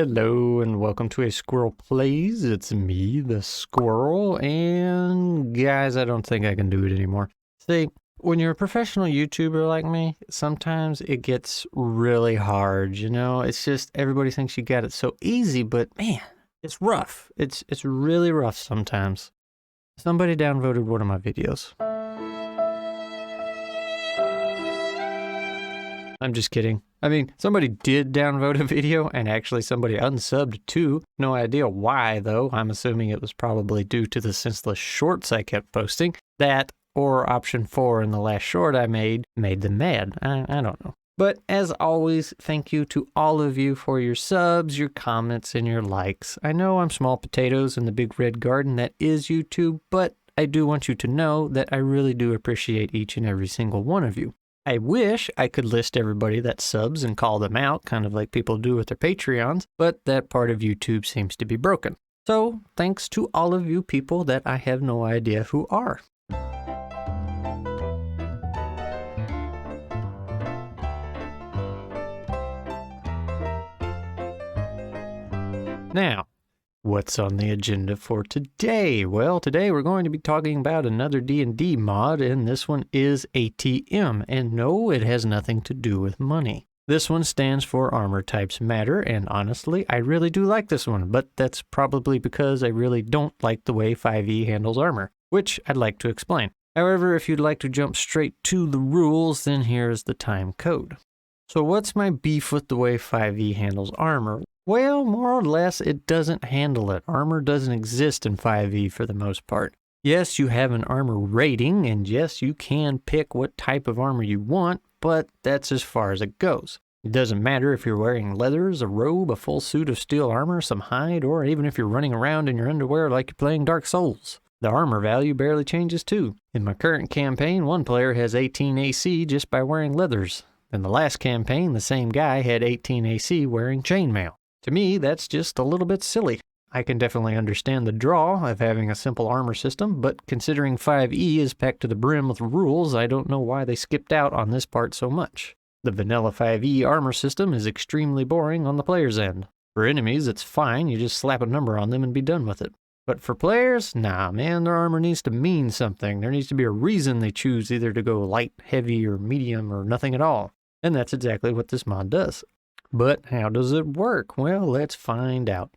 Hello and welcome to a Squirrel Plays. It's me, the Squirrel, and guys, I don't think I can do it anymore. See, when you're a professional YouTuber like me, sometimes it gets really hard, It's just everybody thinks you got it so easy, but man, it's rough. It's really rough sometimes. Somebody downvoted one of my videos. I'm just kidding. I mean, somebody did downvote a video, and actually somebody unsubbed too. No idea why, though. I'm assuming it was probably due to the senseless shorts I kept posting. That, or option 4 in the last short I made them mad. I don't know. But as always, thank you to all of you for your subs, your comments, and your likes. I know I'm small potatoes in the big red garden that is YouTube, but I do want you to know that I really do appreciate each and every single one of you. I wish I could list everybody that subs and call them out, kind of like people do with their Patreons, but that part of YouTube seems to be broken. So, thanks to all of you people that I have no idea who are. Now, what's on the agenda for today? Well, today we're going to be talking about another D&D mod, and this one is ATM, and no, it has nothing to do with money. This one stands for Armor Types Matter, and honestly, I really do like this one, but that's probably because I really don't like the way 5e handles armor, which I'd like to explain. However, if you'd like to jump straight to the rules, then here's the time code. So what's my beef with the way 5e handles armor? Well, more or less, it doesn't handle it. Armor doesn't exist in 5e for the most part. Yes, you have an armor rating, and yes, you can pick what type of armor you want, but that's as far as it goes. It doesn't matter if you're wearing leathers, a robe, a full suit of steel armor, some hide, or even if you're running around in your underwear like you're playing Dark Souls. The armor value barely changes too. In my current campaign, one player has 18 AC just by wearing leathers. In the last campaign, the same guy had 18 AC wearing chainmail. To me, that's just a little bit silly. I can definitely understand the draw of having a simple armor system, but considering 5e is packed to the brim with rules, I don't know why they skipped out on this part so much. The vanilla 5e armor system is extremely boring on the player's end. For enemies, it's fine, you just slap a number on them and be done with it. But for players, nah man, their armor needs to mean something. There needs to be a reason they choose either to go light, heavy, or medium, or nothing at all. And that's exactly what this mod does. But how does it work? Well, let's find out.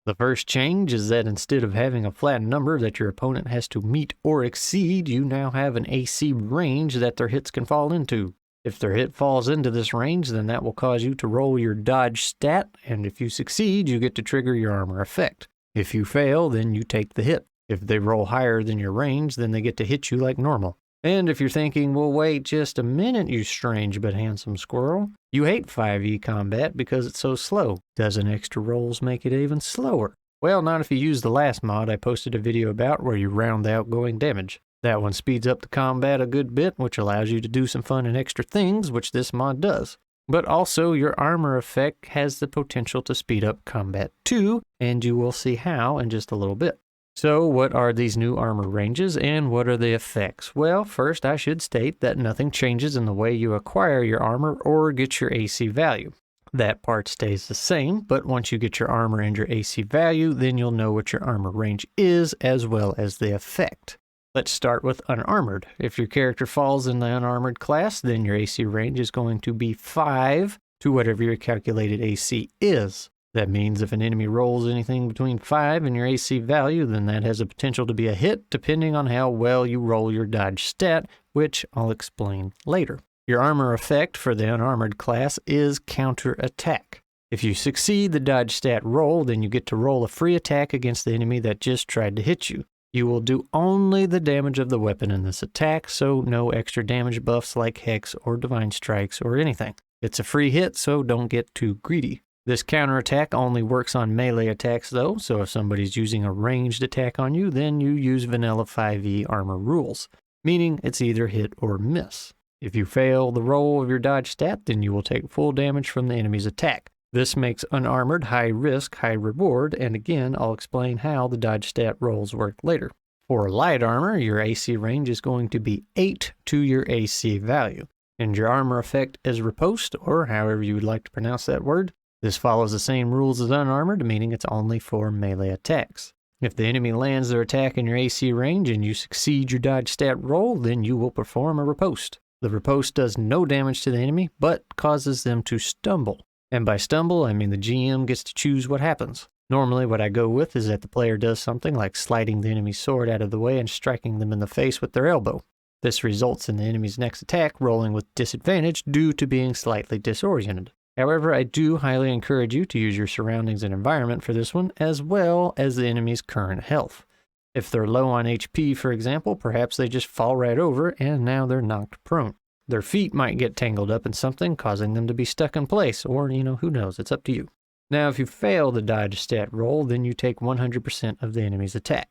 The first change is that instead of having a flat number that your opponent has to meet or exceed, you now have an AC range that their hits can fall into. If their hit falls into this range, then that will cause you to roll your dodge stat, and if you succeed, you get to trigger your armor effect. If you fail, then you take the hit. If they roll higher than your range, then they get to hit you like normal. And if you're thinking, well, wait just a minute, you strange but handsome squirrel, you hate 5e combat because it's so slow. Doesn't extra rolls make it even slower? Well, not if you use the last mod I posted a video about where you round the outgoing damage. That one speeds up the combat a good bit, which allows you to do some fun and extra things, which this mod does. But also, your armor effect has the potential to speed up combat too, and you will see how in just a little bit. So what are these new armor ranges and what are the effects? Well, first I should state that nothing changes in the way you acquire your armor or get your AC value. That part stays the same, but once you get your armor and your AC value, then you'll know what your armor range is as well as the effect. Let's start with Unarmored. If your character falls in the Unarmored class, then your AC range is going to be 5 to whatever your calculated AC is. That means if an enemy rolls anything between 5 and your AC value, then that has a potential to be a hit depending on how well you roll your dodge stat, which I'll explain later. Your armor effect for the Unarmored class is counter attack. If you succeed the dodge stat roll, then you get to roll a free attack against the enemy that just tried to hit you. You will do only the damage of the weapon in this attack, so no extra damage buffs like Hex or Divine Strikes or anything. It's a free hit, so don't get too greedy. This counterattack only works on melee attacks though, so if somebody's using a ranged attack on you, then you use vanilla 5e armor rules, meaning it's either hit or miss. If you fail the roll of your dodge stat, then you will take full damage from the enemy's attack. This makes Unarmored high risk, high reward, and again, I'll explain how the dodge stat rolls work later. For light armor, your AC range is going to be 8 to your AC value, and your armor effect as riposte, or however you would like to pronounce that word, This follows the same rules as Unarmored, meaning it's only for melee attacks. If the enemy lands their attack in your AC range and you succeed your dodge stat roll, then you will perform a riposte. The riposte does no damage to the enemy, but causes them to stumble. And by stumble, I mean the GM gets to choose what happens. Normally, what I go with is that the player does something like sliding the enemy's sword out of the way and striking them in the face with their elbow. This results in the enemy's next attack rolling with disadvantage due to being slightly disoriented. However, I do highly encourage you to use your surroundings and environment for this one, as well as the enemy's current health. If they're low on HP, for example, perhaps they just fall right over and now they're knocked prone. Their feet might get tangled up in something, causing them to be stuck in place, or, who knows, it's up to you. Now, if you fail the dodge stat roll, then you take 100% of the enemy's attack.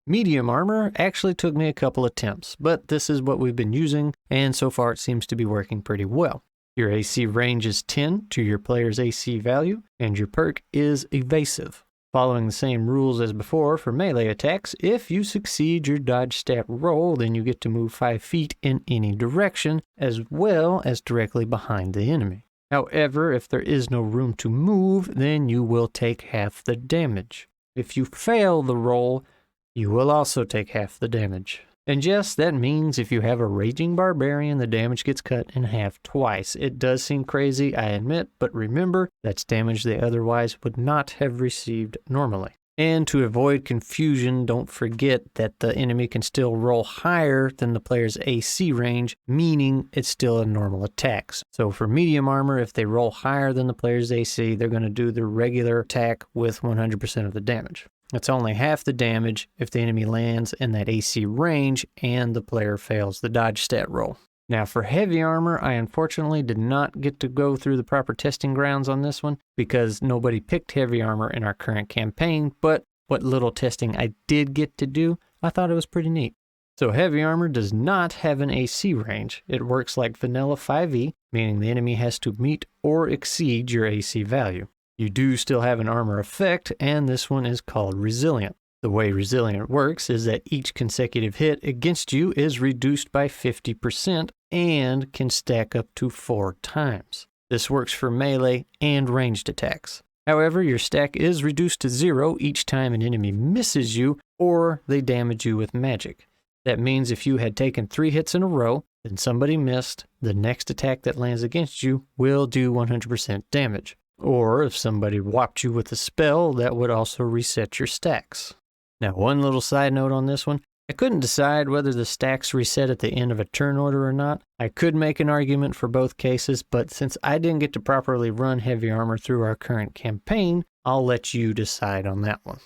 Medium armor actually took me a couple attempts, but this is what we've been using, and so far it seems to be working pretty well. Your AC range is 10 to your player's AC value, and your perk is evasive. Following the same rules as before for melee attacks, if you succeed your dodge stat roll, then you get to move 5 feet in any direction, as well as directly behind the enemy. However, if there is no room to move, then you will take half the damage. If you fail the roll, you will also take half the damage. And yes, that means if you have a raging barbarian, the damage gets cut in half twice. It does seem crazy, I admit, but remember, that's damage they otherwise would not have received normally. And to avoid confusion, don't forget that the enemy can still roll higher than the player's AC range, meaning it's still a normal attack. So for medium armor, if they roll higher than the player's AC, they're going to do the regular attack with 100% of the damage. It's only half the damage if the enemy lands in that AC range and the player fails the dodge stat roll. Now for heavy armor, I unfortunately did not get to go through the proper testing grounds on this one because nobody picked heavy armor in our current campaign, but what little testing I did get to do, I thought it was pretty neat. So heavy armor does not have an AC range. It works like vanilla 5e, meaning the enemy has to meet or exceed your AC value. You do still have an armor effect, and this one is called Resilient. The way Resilient works is that each consecutive hit against you is reduced by 50% and can stack up to 4 times. This works for melee and ranged attacks. However, your stack is reduced to 0 each time an enemy misses you or they damage you with magic. That means if you had taken 3 hits in a row, then somebody missed, the next attack that lands against you will do 100% damage. Or if somebody whopped you with a spell, that would also reset your stacks. Now, one little side note on this one, I couldn't decide whether the stacks reset at the end of a turn order or not. I could make an argument for both cases, but since I didn't get to properly run heavy armor through our current campaign, I'll let you decide on that one.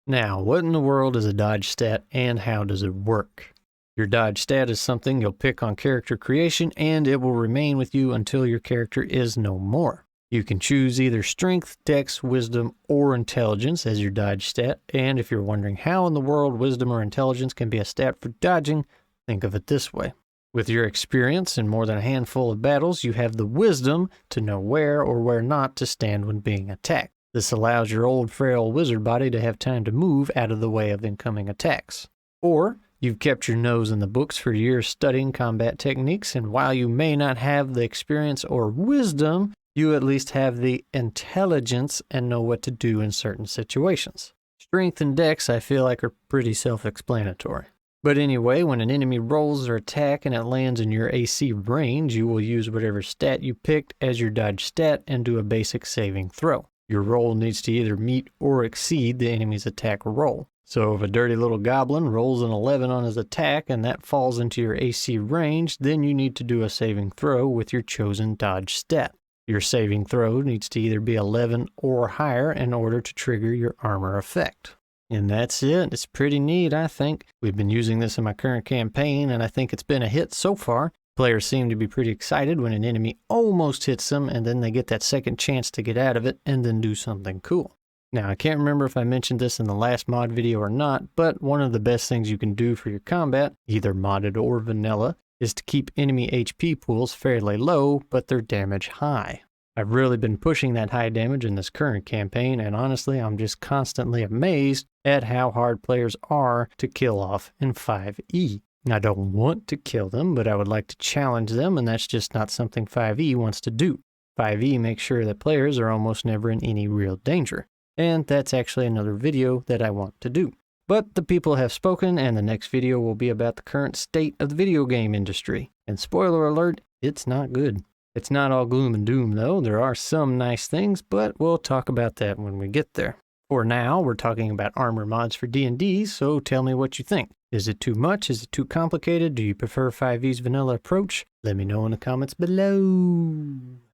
Now, what in the world is a dodge stat and how does it work? Your dodge stat is something you'll pick on character creation and it will remain with you until your character is no more. You can choose either strength, dex, wisdom, or intelligence as your dodge stat, and if you're wondering how in the world wisdom or intelligence can be a stat for dodging, think of it this way. With your experience in more than a handful of battles, you have the wisdom to know where or where not to stand when being attacked. This allows your old frail wizard body to have time to move out of the way of incoming attacks. Or you've kept your nose in the books for years studying combat techniques, and while you may not have the experience or wisdom, you at least have the intelligence and know what to do in certain situations. Strength and dex I feel like are pretty self-explanatory. But anyway, when an enemy rolls their attack and it lands in your AC range, you will use whatever stat you picked as your dodge stat and do a basic saving throw. Your roll needs to either meet or exceed the enemy's attack roll. So if a dirty little goblin rolls an 11 on his attack and that falls into your AC range, then you need to do a saving throw with your chosen dodge stat. Your saving throw needs to either be 11 or higher in order to trigger your armor effect. And that's it. It's pretty neat, I think. We've been using this in my current campaign, and I think it's been a hit so far. Players seem to be pretty excited when an enemy almost hits them, and then they get that second chance to get out of it and then do something cool. Now, I can't remember if I mentioned this in the last mod video or not, but one of the best things you can do for your combat, either modded or vanilla, is to keep enemy HP pools fairly low, but their damage high. I've really been pushing that high damage in this current campaign, and honestly, I'm just constantly amazed at how hard players are to kill off in 5e. I don't want to kill them, but I would like to challenge them, and that's just not something 5e wants to do. 5e makes sure that players are almost never in any real danger. And that's actually another video that I want to do. But the people have spoken, and the next video will be about the current state of the video game industry. And spoiler alert, it's not good. It's not all gloom and doom though. There are some nice things, but we'll talk about that when we get there. For now, we're talking about armor mods for D&D, so tell me what you think. Is it too much? Is it too complicated? Do you prefer 5e's vanilla approach? Let me know in the comments below.